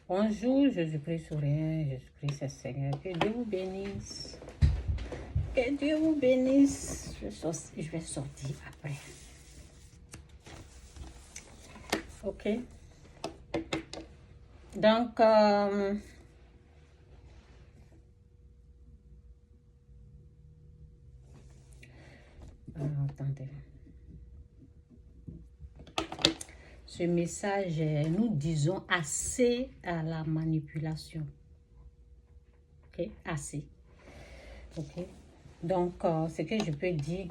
Bonjour, Jésus-Christ souverain, Jésus-Christ est Seigneur. Que Dieu vous bénisse. Que Dieu vous bénisse. Je vais sortir après. Ok. Donc, attendez. Ce message, nous disons assez à la manipulation. Ok, assez. Ok. Donc, ce que je peux dire,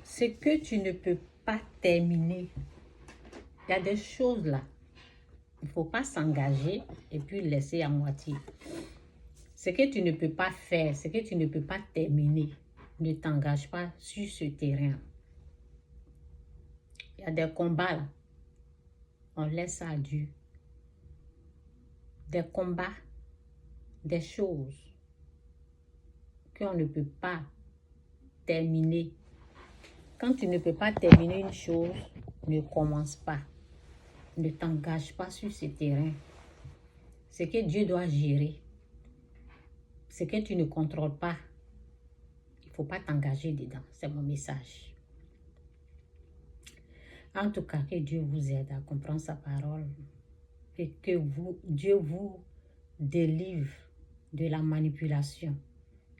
c'est que tu ne peux pas terminer. Il y a des choses là. Il ne faut pas s'engager et puis laisser à moitié. Ce que tu ne peux pas faire, ce que tu ne peux pas terminer, ne t'engage pas sur ce terrain. Il y a des combats là. On laisse ça à Dieu. Des combats, des choses qu'on ne peut pas terminer. Quand tu ne peux pas terminer une chose, ne commence pas. Ne t'engage pas sur ce terrain. Ce que Dieu doit gérer, ce que tu ne contrôles pas, il ne faut pas t'engager dedans. C'est mon message. En tout cas, que Dieu vous aide à comprendre sa parole. Et que Dieu vous délivre de la manipulation.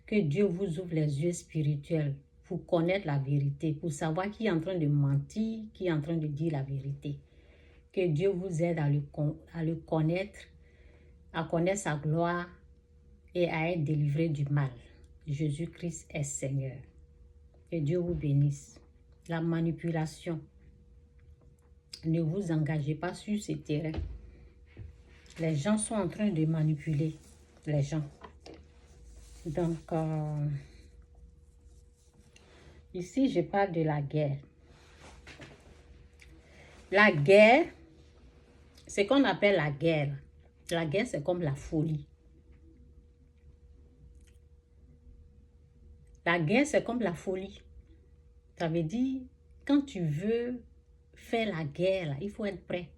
Que Dieu vous ouvre les yeux spirituels pour connaître la vérité, pour savoir qui est en train de mentir, qui est en train de dire la vérité. Que Dieu vous aide à le connaître, à connaître sa gloire et à être délivré du mal. Jésus-Christ est Seigneur. Que Dieu vous bénisse. La manipulation. Ne vous engagez pas sur ce terrain. Les gens sont en train de manipuler les gens. Donc, ici, je parle de la guerre. La guerre, ce qu'on appelle la guerre. La guerre, c'est comme la folie. La guerre, c'est comme la folie. Ça veut dire, quand tu veux faire la guerre, là, il faut être prêt.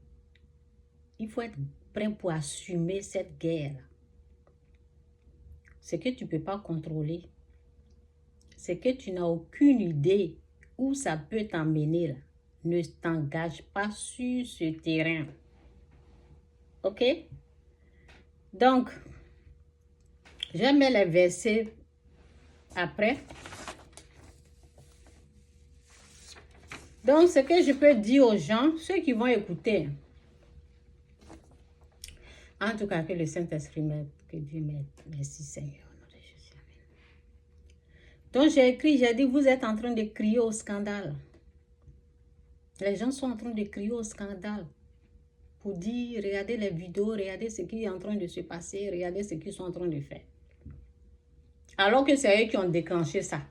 Il faut être prêt pour assumer cette guerre. Ce que tu ne peux pas contrôler, c'est que tu n'as aucune idée où ça peut t'emmener. Ne t'engage pas sur ce terrain. Ok? Donc, je mets les versets après. Donc, ce que je peux dire aux gens, ceux qui vont écouter, en tout cas, que le Saint-Esprit m'aide, que Dieu m'aide. Merci Seigneur. Donc, j'ai écrit, j'ai dit, vous êtes en train de crier au scandale. Les gens sont en train de crier au scandale. Pour dire, regardez les vidéos, regardez ce qui est en train de se passer, regardez ce qu'ils sont en train de faire. Alors que c'est eux qui ont déclenché ça.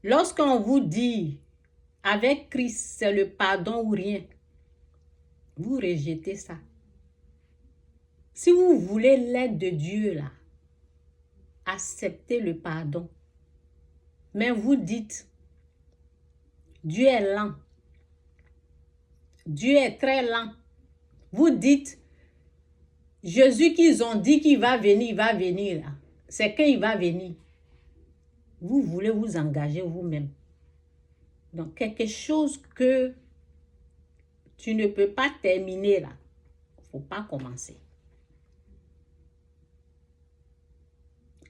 Lorsqu'on vous dit, avec Christ, c'est le pardon ou rien, vous rejetez ça. Si vous voulez l'aide de Dieu, là, acceptez le pardon. Mais vous dites, Dieu est lent. Dieu est très lent. Vous dites, Jésus qu'ils ont dit qu'il va venir, il va venir là. C'est quand il va venir. Vous voulez vous engager vous-même. Donc, quelque chose que tu ne peux pas terminer là, il ne faut pas commencer.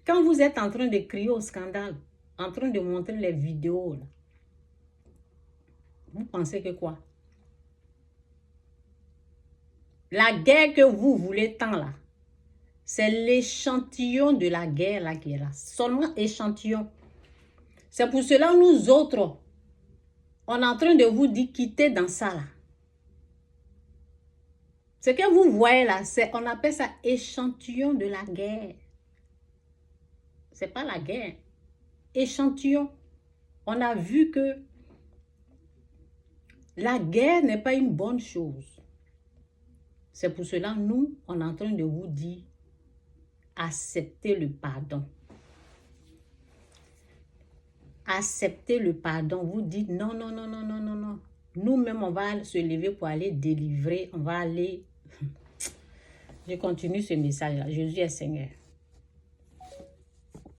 Quand vous êtes en train de crier au scandale, en train de montrer les vidéos, là, vous pensez que quoi? La guerre que vous voulez tant là, c'est l'échantillon de la guerre là qui est là. Seulement échantillon. C'est pour cela nous autres, on est en train de vous dire quitter dans ça là. Ce que vous voyez là, on appelle ça échantillon de la guerre. C'est pas la guerre. Échantillon. On a vu que la guerre n'est pas une bonne chose. C'est pour cela nous, on est en train de vous dire accepter le pardon. Acceptez le pardon. Vous dites non, non, non, non, non, non, non. Nous-mêmes, on va se lever pour aller délivrer. On va aller... Je continue ce message-là. Jésus est Seigneur.